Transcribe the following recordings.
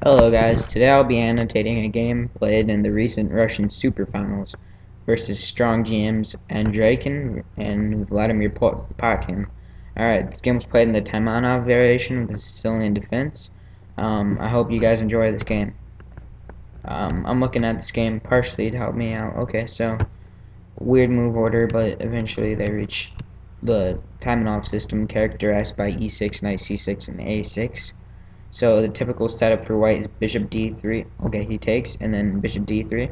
Hello guys, today I'll be annotating a game played in the recent Russian Super Finals versus strong GMs Andreikin and Vladimir Potkin. Alright, this game was played in the Taimanov variation of the Sicilian defense. I hope you guys enjoy this game. I'm looking at this game partially to help me out. Okay, so weird move order, but eventually they reach the Taimanov system characterized by e6, knight c6, and a6. So the typical setup for white is bishop d3. Okay, he takes, and then bishop d3.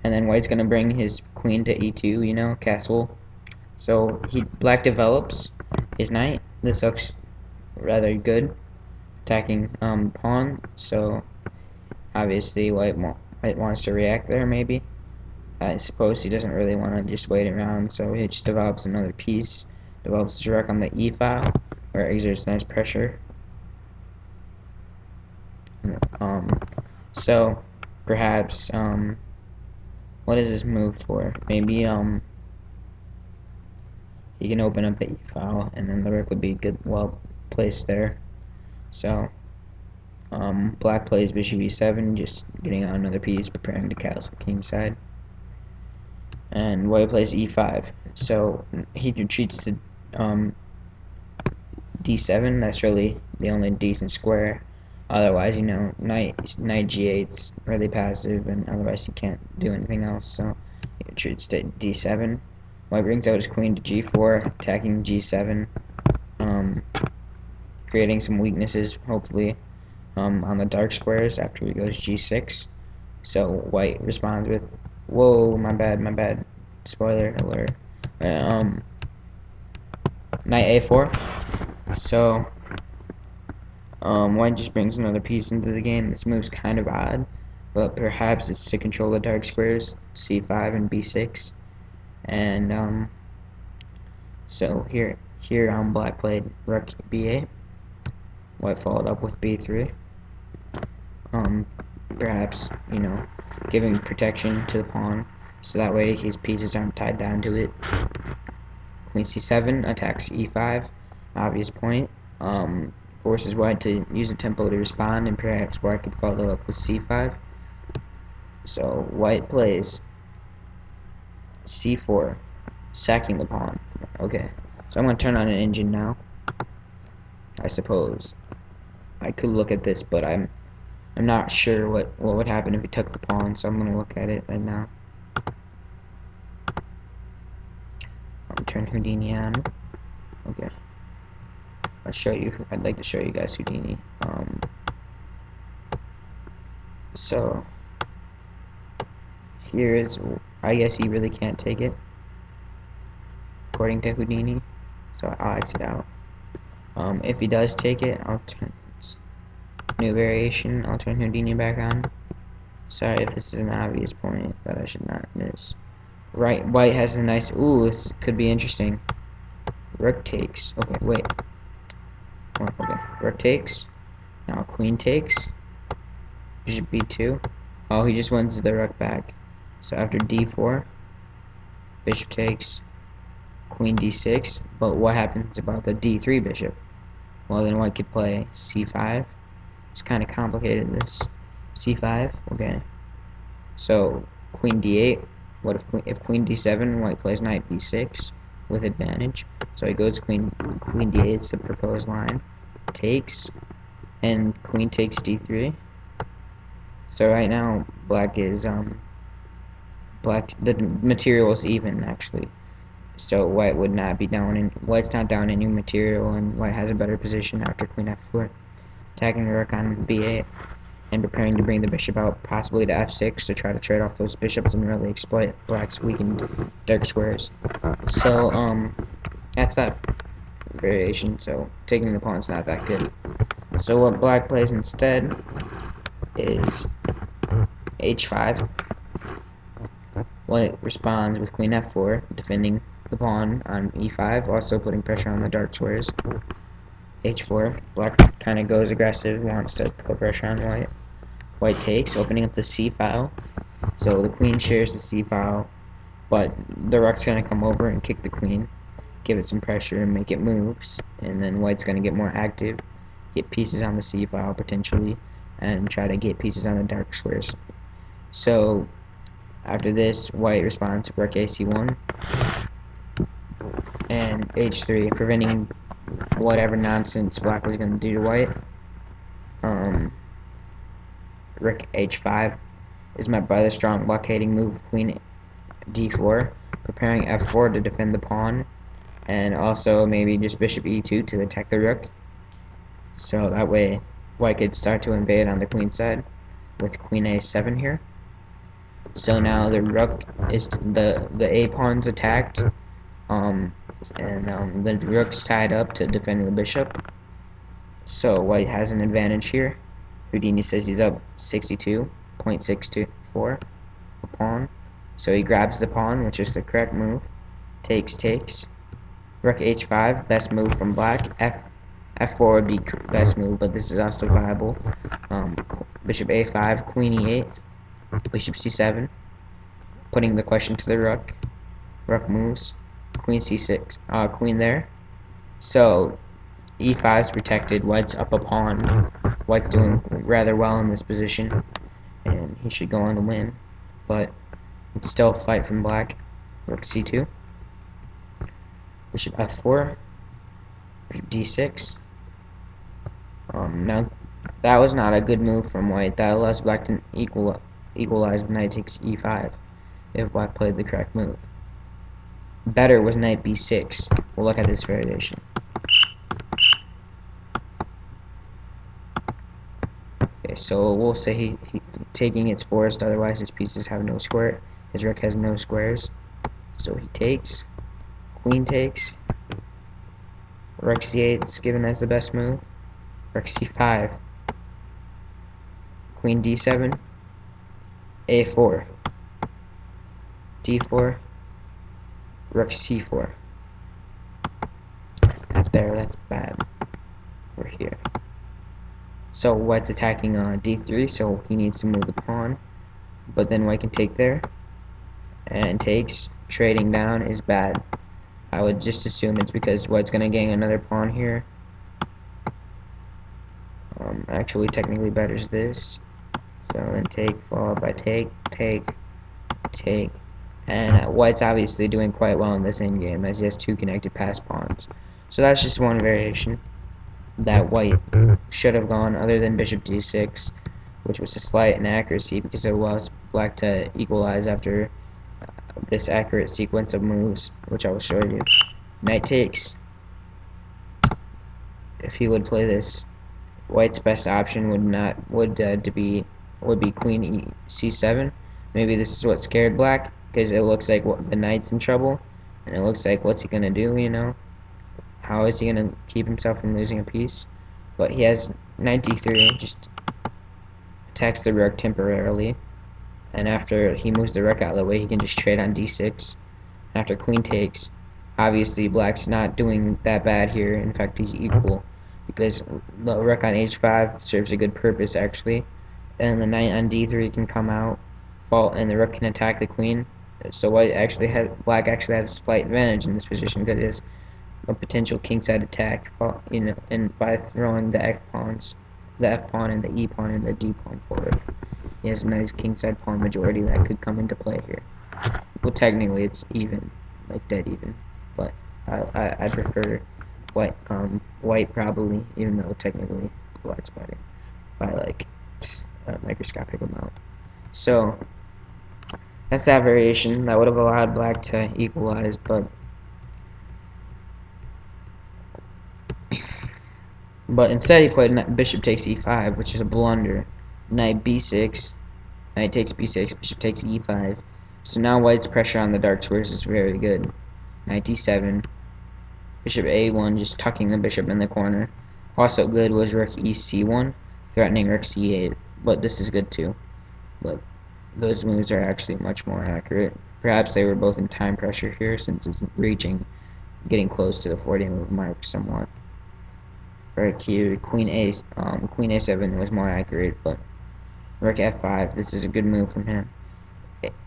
And then white's going to bring his queen to e2, you know, castle. So black develops his knight. This looks rather good, attacking pawn. So obviously white wants to react there, maybe. I suppose he doesn't really want to just wait around, so he just develops another piece. Develops his rook on the e file, where it exerts nice pressure. So perhaps what is this move for? Maybe he can open up the e file, and then the rook would be well placed there. So black plays bishop e7, just getting out another piece, preparing to castle kingside. And white plays e5, so he retreats to d7. That's really the only decent square. Otherwise, you know, knight g8's really passive, and otherwise he can't do anything else. So he retreats to d7. White brings out his queen to g4, attacking g7, creating some weaknesses, hopefully, on the dark squares after he goes g6. So white responds with, whoa, my bad, spoiler alert, knight a4. So white just brings another piece into the game. This move's kind of odd, but perhaps it's to control the dark squares, c5 and b6. And so here black played rook b8. White followed up with b3. Perhaps, you know, giving protection to the pawn, so that way his pieces aren't tied down to it. Queen c7 attacks e5, obvious point. Forces white to use a tempo to respond, and perhaps white could follow up with c5. So white plays c4, sacking the pawn. Okay, so I'm going to turn on an engine now. I suppose I could look at this, but I'm not sure what would happen if he took the pawn, so I'm going to look at it right now. I'll turn Houdini on. Okay. I'd like to show you guys Houdini. So here is, I guess he really can't take it, according to Houdini, so I'll exit out. If he does take it, I'll turn new variation, I'll turn Houdini back on. Sorry if this is an obvious point that I should not miss. Right, white has a nice, ooh, this could be interesting. Rook takes, okay, wait. Oh, okay, rook takes, now queen takes, bishop b2. Oh, he just wins the rook back. So after d4, bishop takes, queen d6, but what happens about the d3 bishop? Well, then white could play c5. It's kind of complicated, this c5. Okay, so queen d8. What if queen d7? White plays knight b6 with advantage. So he goes queen d8. It's the proposed line. Takes, and queen takes d3. So right now black is the material is even actually. So white would not be down, and white's not down any material, and white has a better position after queen f4, attacking the rook on b8 and preparing to bring the bishop out, possibly to f6 to try to trade off those bishops and really exploit black's weakened dark squares. So that's that variation. So taking the pawn's not that good. So what black plays instead is h5. White responds with queen f4, defending the pawn on e5, also putting pressure on the dark squares. h4, black kind of goes aggressive, wants to put pressure on white. White takes, opening up the c file. So the queen shares the c file, but the rook's going to come over and kick the queen, give it some pressure and make it move, and then white's going to get more active, get pieces on the c file potentially, and try to get pieces on the dark squares. So after this, white responds rook ac1 and h3, preventing whatever nonsense black was going to do to white. Rook h5 is met by the strong blockading move queen d4, preparing f4 to defend the pawn, and also maybe just bishop e2 to attack the rook. So that way white could start to invade on the queen side with queen a7 here. So now the rook is the a pawn's attacked, and the rook's tied up to defend the bishop. So white has an advantage here. Houdini says he's up 62.624 a pawn. So he grabs the pawn, which is the correct move. Takes. Rook h5, best move from black. f4 would be best move, but this is also viable. Bishop a5, queen e8, bishop c7, putting the question to the rook. Rook moves, queen c6, queen there. So e5 is protected, white's up a pawn. White's doing rather well in this position, and he should go on to win, but it's still a fight from black. Rook c2, bishop f4, bishop d6. Now that was not a good move from white. That allows black to equalize when knight takes e5 if black played the correct move. Better was knight b6. We'll look at this variation. Okay, so we'll say he taking it's forced, otherwise his pieces have no square. His rook has no squares. So he takes, queen takes, rook c8 is given as the best move, rook c5, queen d7, a4, d4, rook c4. There, that's bad. We're here. So white's attacking d3, so he needs to move the pawn, but then white can take there, and takes. Trading down is bad. I would just assume it's because white's gonna gain another pawn here. Actually, technically better is this. So then take, followed by take, and white's obviously doing quite well in this endgame as he has two connected pass pawns. So that's just one variation that white should have gone, other than bishop d6, which was a slight inaccuracy because it allows black to equalize after this accurate sequence of moves, which I will show you. Knight takes. If he would play this, white's best option would be queen c7. Maybe this is what scared black, because it looks like the knight's in trouble, and it looks like what's he gonna do? You know, how is he gonna keep himself from losing a piece? But he has knight d3, just attacks the rook temporarily. And after he moves the rook out of the way, he can just trade on d6. After queen takes, obviously black's not doing that bad here. In fact, he's equal, because the rook on h5 serves a good purpose actually, and the knight on d3 can come out, and the rook can attack the queen. So black actually has a slight advantage in this position because it has a potential kingside attack, you know, and by throwing the f pawn and the e pawn and the d pawn forward. He has a nice kingside pawn majority that could come into play here. Well, technically it's even, like dead even, but I prefer white probably, even though technically black's better by like a microscopic amount. So that's that variation that would have allowed black to equalize, but instead he played bishop takes e5, which is a blunder. Knight b6. Knight takes b6, bishop takes e5. So now white's pressure on the dark squares is very good. Knight d7, bishop a1, just tucking the bishop in the corner. Also good was rook ec1, threatening rook c8, but this is good too. But those moves are actually much more accurate. Perhaps they were both in time pressure here, since it's getting close to the 40 move mark somewhat. Right here, queen a7 was more accurate, but rook f5, this is a good move from him.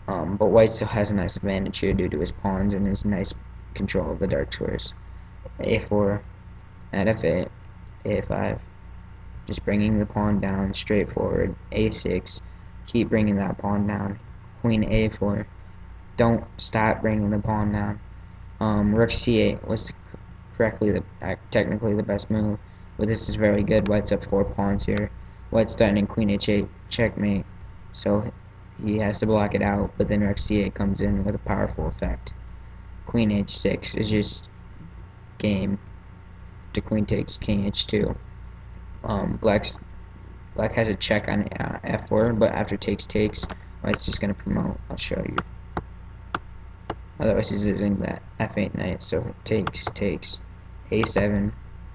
But white still has a nice advantage here due to his pawns and his nice control of the dark squares. a4, at f8, a5, just bringing the pawn down, straightforward, a6, keep bringing that pawn down, queen a4, don't stop bringing the pawn down. Rook c8 was technically the best move, but this is very good. White's up 4 pawns here. White's threatening queen h8, checkmate, so he has to block it out, but then Rook c8 comes in with a powerful effect. Queen h6 is just game. The queen takes king h2. Black has a check on f4, but after takes, White's just gonna promote. I'll show you. Otherwise, he's losing that f8 knight. So takes, a7,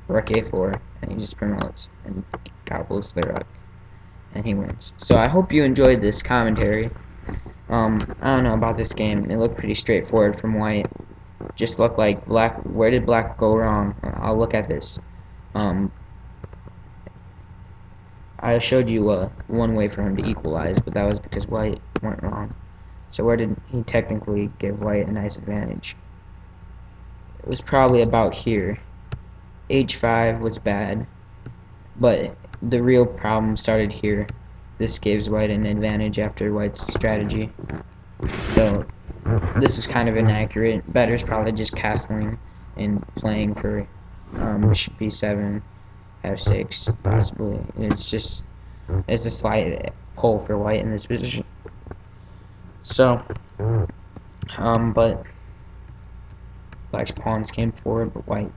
rook a4, and he just promotes and gobbles the rook, and he wins. So I hope you enjoyed this commentary. I don't know about this game. It looked pretty straightforward from White. Just looked like Black. Where did Black go wrong? I'll look at this. I showed you one way for him to equalize, but that was because White went wrong. So where did he technically give White a nice advantage? It was probably about here. H5 was bad, but the real problem started here. This gives White an advantage after White's strategy. So this is kind of inaccurate. Better's probably just castling and playing for bishop b7, f6, possibly. It's a slight pull for White in this position. So, but Black's pawns came forward, but White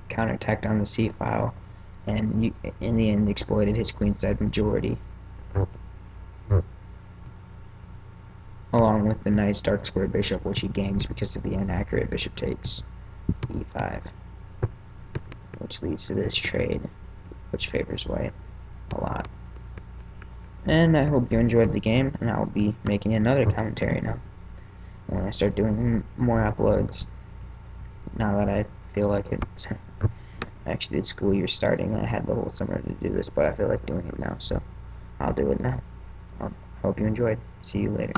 counterattacked on the c file, and in the end exploited his queenside majority, along with the nice dark square bishop, which he gains because of the inaccurate bishop takes e5, which leads to this trade, which favors White a lot. And I hope you enjoyed the game, and I'll be making another commentary now when I start doing more uploads, now that I feel like it. Actually, the school year starting, I had the whole summer to do this, but I feel like doing it now, so I'll do it now. I hope you enjoyed. See you later.